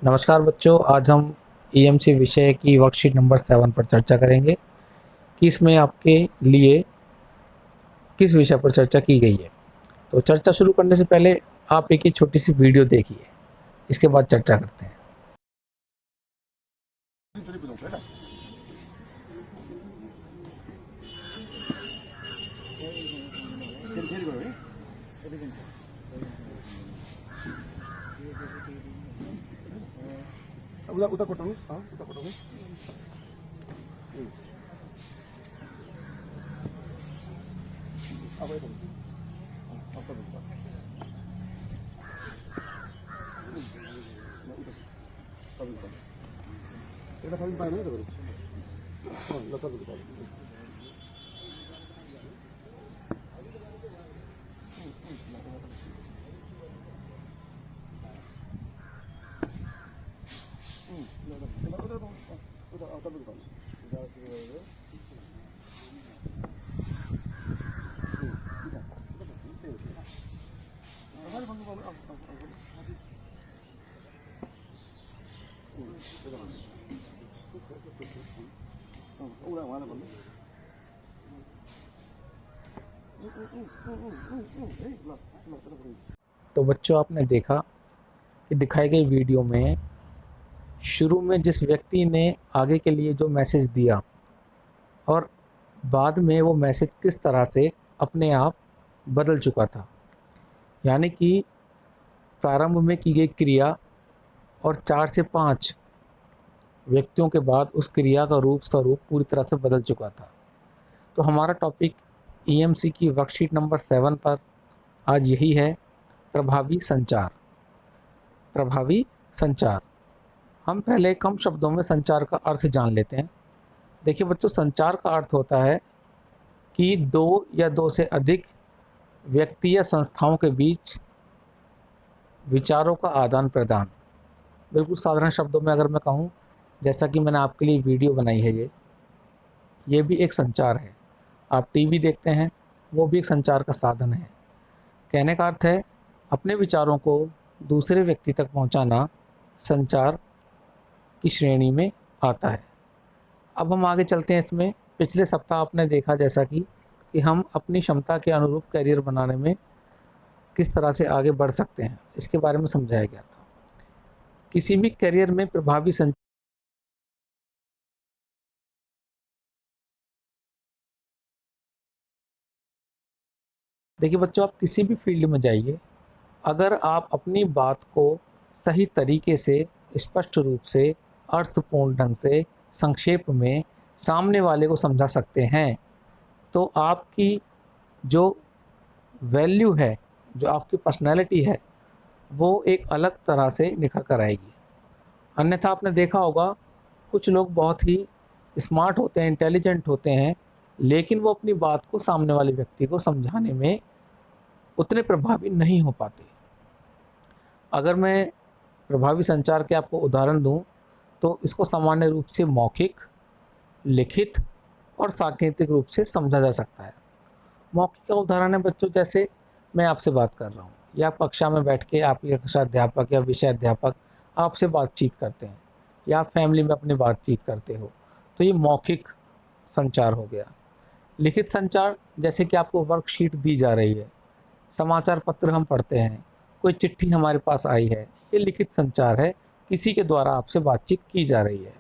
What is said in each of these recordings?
नमस्कार बच्चों, आज हम ईएमसी विषय की वर्कशीट नंबर 7 पर चर्चा करेंगे कि इसमें आपके लिए किस विषय पर चर्चा की गई है। तो चर्चा शुरू करने से पहले आप एक ही छोटी सी वीडियो देखिए, इसके बाद चर्चा करते हैं। उदा उदा कोटों हाँ उदा कोटों अब ये अब तो उदा अब उदा ये तो पानी नहीं तो हाँ लता उदा तो बच्चों, आपने देखा कि दिखाई गई वीडियो में शुरू में जिस व्यक्ति ने आगे के लिए जो मैसेज दिया और बाद में वो मैसेज किस तरह से अपने आप बदल चुका था। यानी कि प्रारंभ में की गई क्रिया और 4 से 5 व्यक्तियों के बाद उस क्रिया का रूप स्वरूप पूरी तरह से बदल चुका था। तो हमारा टॉपिक ईएमसी की वर्कशीट नंबर 7 पर आज यही है, प्रभावी संचार। प्रभावी संचार। हम पहले कम शब्दों में संचार का अर्थ जान लेते हैं। देखिए बच्चों, संचार का अर्थ होता है कि दो या दो से अधिक व्यक्ति या संस्थाओं के बीच विचारों का आदान प्रदान। बिल्कुल साधारण शब्दों में अगर मैं कहूँ, जैसा कि मैंने आपके लिए वीडियो बनाई है, ये भी एक संचार है। आप टीवी देखते हैं, वो भी एक संचार का साधन है। कहने का अर्थ है अपने विचारों को दूसरे व्यक्ति तक पहुंचाना संचार की श्रेणी में आता है। अब हम आगे चलते हैं इसमें। पिछले सप्ताह आपने देखा जैसा कि हम अपनी क्षमता के अनुरूप करियर बनाने में किस तरह से आगे बढ़ सकते हैं, इसके बारे में समझाया गया था। किसी भी करियर में प्रभावी संचार। देखिए बच्चों, आप किसी भी फील्ड में जाइए, अगर आप अपनी बात को सही तरीके से, स्पष्ट रूप से, अर्थपूर्ण ढंग से, संक्षेप में सामने वाले को समझा सकते हैं, तो आपकी जो वैल्यू है, जो आपकी पर्सनैलिटी है, वो एक अलग तरह से निखर कर आएगी। अन्यथा आपने देखा होगा, कुछ लोग बहुत ही स्मार्ट होते हैं, इंटेलिजेंट होते हैं, लेकिन वो अपनी बात को सामने वाले व्यक्ति को समझाने में उतने प्रभावी नहीं हो पाते। अगर मैं प्रभावी संचार के आपको उदाहरण दूं, तो इसको सामान्य रूप से मौखिक, लिखित और सांकेतिक रूप से समझा जा सकता है। मौखिक का उदाहरण है बच्चों, जैसे मैं आपसे बात कर रहा हूँ या आप कक्षा में बैठ के आपके कक्षा अध्यापक या विषय अध्यापक आपसे बातचीत करते हैं, या आप फैमिली में अपनी बातचीत करते हो, तो ये मौखिक संचार हो गया। लिखित संचार, जैसे कि आपको वर्कशीट दी जा रही है, समाचार पत्र हम पढ़ते हैं, कोई चिट्ठी हमारे पास आई है, ये लिखित संचार है, किसी के द्वारा आपसे बातचीत की जा रही है।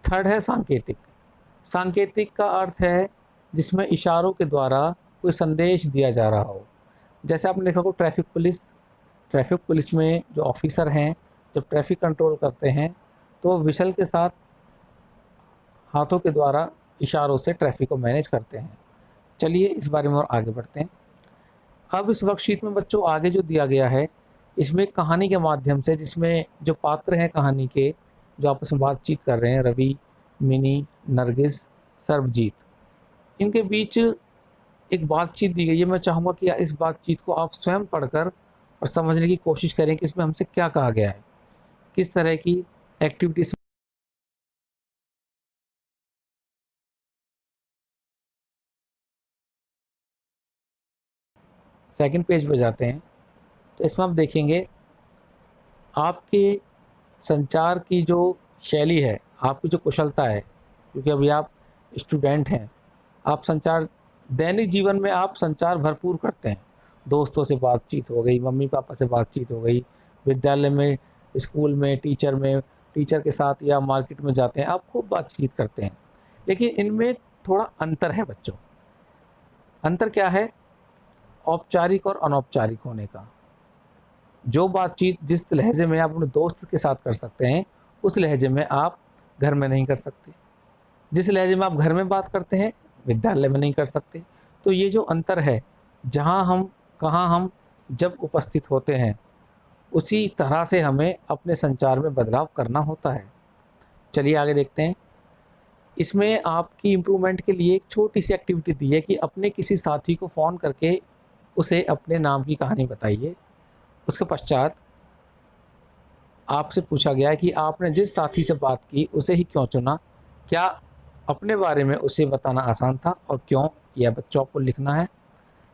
थर्ड है सांकेतिक। सांकेतिक का अर्थ है जिसमें इशारों के द्वारा कोई संदेश दिया जा रहा हो। जैसे आपने देखा होगा ट्रैफिक पुलिस में जो ऑफिसर हैं, जब ट्रैफिक कंट्रोल करते हैं, तो वो विशल के साथ हाथों के द्वारा इशारों से ट्रैफिक को मैनेज करते हैं। चलिए इस बारे में और आगे बढ़ते हैं। अब इस वर्कशीट में बच्चों आगे जो दिया गया है, इसमें कहानी के माध्यम से, जिसमें जो पात्र हैं कहानी के, जो आपस में बातचीत कर रहे हैं, रवि, मिनी, नरगिस, सर्वजीत, इनके बीच एक बातचीत दी गई है। मैं चाहूँगा कि इस बातचीत को आप स्वयं पढ़कर और समझने की कोशिश करें कि इसमें हमसे क्या कहा गया है, किस तरह की एक्टिविटीज। सेकंड पेज पे जाते हैं, तो इसमें आप देखेंगे आपके संचार की जो शैली है, आपकी जो कुशलता है, क्योंकि अभी आप स्टूडेंट हैं, आप संचार दैनिक जीवन में आप संचार भरपूर करते हैं। दोस्तों से बातचीत हो गई, मम्मी पापा से बातचीत हो गई, विद्यालय में, स्कूल में, टीचर के साथ या मार्केट में जाते हैं, आप खूब बातचीत करते हैं। लेकिन इनमें थोड़ा अंतर है बच्चों। अंतर क्या है? औपचारिक और अनौपचारिक होने का। जो बातचीत जिस लहजे में आप अपने दोस्त के साथ कर सकते हैं, उस लहजे में आप घर में नहीं कर सकते। जिस लहजे में आप घर में बात करते हैं, विद्यालय में नहीं कर सकते। तो ये जो अंतर है, जहाँ हम, कहाँ हम जब उपस्थित होते हैं, उसी तरह से हमें अपने संचार में बदलाव करना होता है। चलिए आगे देखते हैं। इसमें आपकी इम्प्रूवमेंट के लिए एक छोटी सी एक्टिविटी दी है कि अपने किसी साथी को फ़ोन करके उसे अपने नाम की कहानी बताइए। उसके पश्चात आपसे पूछा गया है कि आपने जिस साथी से बात की उसे ही क्यों चुना? क्या अपने बारे में उसे बताना आसान था और क्यों? यह बच्चों को लिखना है।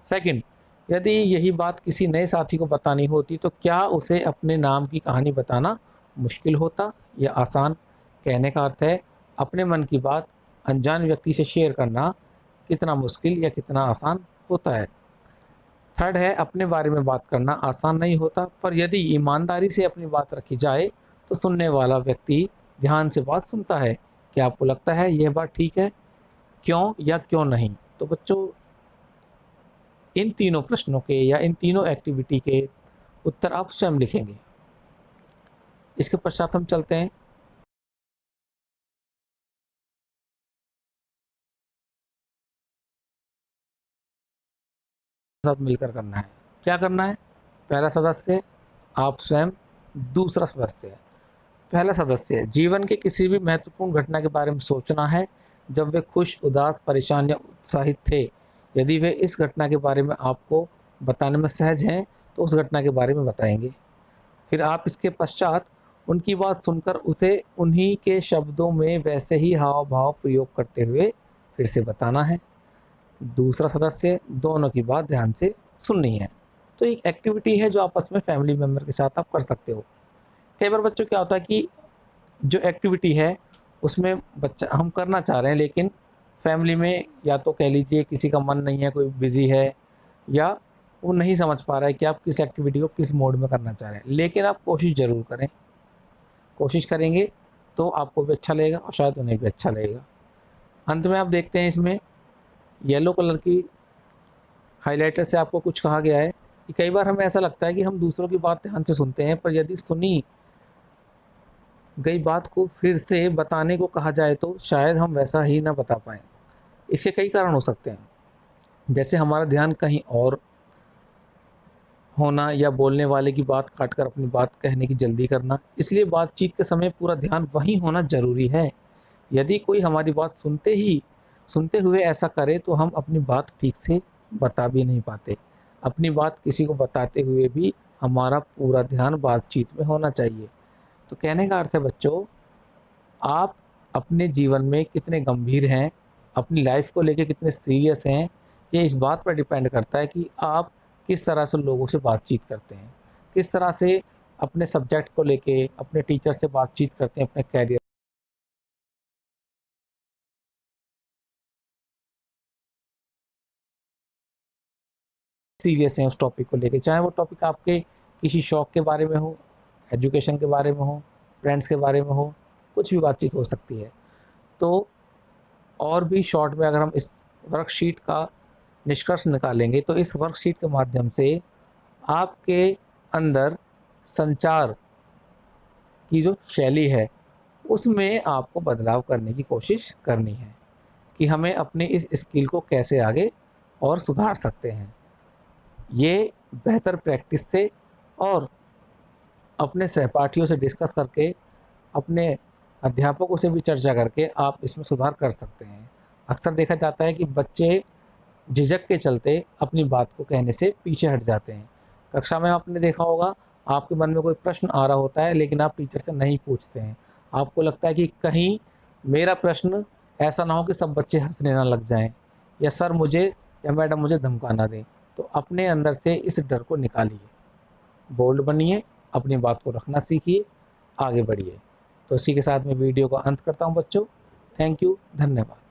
सेकंड, यदि यही बात किसी नए साथी को बतानी होती तो क्या उसे अपने नाम की कहानी बताना मुश्किल होता या आसान? कहने का अर्थ है, अपने मन की बात अनजान व्यक्ति से शेयर करना कितना मुश्किल या कितना आसान होता है। थर्ड है, अपने बारे में बात करना आसान नहीं होता, पर यदि ईमानदारी से अपनी बात रखी जाए तो सुनने वाला व्यक्ति ध्यान से बात सुनता है। क्या आपको लगता है यह बात ठीक है? क्यों या क्यों नहीं? तो बच्चों, इन तीनों प्रश्नों के या इन तीनों एक्टिविटी के उत्तर आप स्वयं लिखेंगे। इसके पश्चात हम चलते हैं। साथ मिलकर करना है। क्या करना है? पहला सदस्य आप स्वयं, दूसरा सदस्य। पहला सदस्य, जीवन के किसी भी महत्वपूर्ण घटना के बारे में सोचना है जब वे खुश, उदास, परेशान या उत्साहित थे। यदि वे इस घटना के बारे में आपको बताने में सहज हैं तो उस घटना के बारे में बताएंगे। फिर आप इसके पश्चात उनकी बात सुनकर उसे उन्हीं के शब्दों में वैसे ही हाव भाव प्रयोग करते हुए फिर से बताना है। दूसरा सदस्य, दोनों की बात ध्यान से सुननी है। तो एक एक्टिविटी है जो आपस में फैमिली मेम्बर के साथ आप कर सकते हो। कई बार बच्चों क्या होता है कि जो एक्टिविटी है उसमें बच्चा हम करना चाह रहे हैं, लेकिन फैमिली में या तो कह लीजिए किसी का मन नहीं है, कोई बिजी है, या वो नहीं समझ पा रहा है कि आप किस एक्टिविटी को किस मोड में करना चाह रहे हैं। लेकिन आप कोशिश ज़रूर करें। कोशिश करेंगे तो आपको भी अच्छा लगेगा और शायद उन्हें भी अच्छा लगेगा। अंत में आप देखते हैं, इसमें येलो कलर की हाइलाइटर से आपको कुछ कहा गया है कि कई बार हमें ऐसा लगता है कि हम दूसरों की बात ध्यान से सुनते हैं, पर यदि सुनी गई बात को फिर से बताने को कहा जाए तो शायद हम वैसा ही ना बता पाएँ। इसके कई कारण हो सकते हैं, जैसे हमारा ध्यान कहीं और होना या बोलने वाले की बात काटकर अपनी बात कहने की जल्दी करना। इसलिए बातचीत के समय पूरा ध्यान वहीं होना ज़रूरी है। यदि कोई हमारी बात सुनते हुए ऐसा करे तो हम अपनी बात ठीक से बता भी नहीं पाते। अपनी बात किसी को बताते हुए भी हमारा पूरा ध्यान बातचीत में होना चाहिए। तो कहने का अर्थ है बच्चों, आप अपने जीवन में कितने गंभीर हैं, अपनी लाइफ को लेके कितने सीरियस हैं, ये इस बात पर डिपेंड करता है कि आप किस तरह से लोगों से बातचीत करते हैं, किस तरह से अपने सब्जेक्ट को लेके अपने टीचर से बातचीत करते हैं, अपने कैरियर सीरियस हैं उस टॉपिक को लेके, चाहे वो टॉपिक आपके किसी शौक के बारे में हो, एजुकेशन के बारे में हो, फ्रेंड्स के बारे में हो, कुछ भी बातचीत हो सकती है। तो और भी शॉर्ट में अगर हम इस वर्कशीट का निष्कर्ष निकालेंगे तो इस वर्कशीट के माध्यम से आपके अंदर संचार की जो शैली है उसमें आपको बदलाव करने की कोशिश करनी है कि हमें अपने इस स्किल को कैसे आगे और सुधार सकते हैं। ये बेहतर प्रैक्टिस से और अपने सहपाठियों से डिस्कस करके, अपने अध्यापकों से भी चर्चा करके आप इसमें सुधार कर सकते हैं। अक्सर देखा जाता है कि बच्चे झिझक के चलते अपनी बात को कहने से पीछे हट जाते हैं। कक्षा में आपने देखा होगा, आपके मन में कोई प्रश्न आ रहा होता है लेकिन आप टीचर से नहीं पूछते हैं। आपको लगता है कि कहीं मेरा प्रश्न ऐसा ना हो कि सब बच्चे हंसने ना लग जाएं, या सर मुझे या मैडम मुझे धमका ना दें। तो अपने अंदर से इस डर को निकालिए, बोल्ड बनिए, अपनी बात को रखना सीखिए। आगे बढ़िए। तो इसी के साथ मैं वीडियो का अंत करता हूँ बच्चों। थैंक यू, धन्यवाद।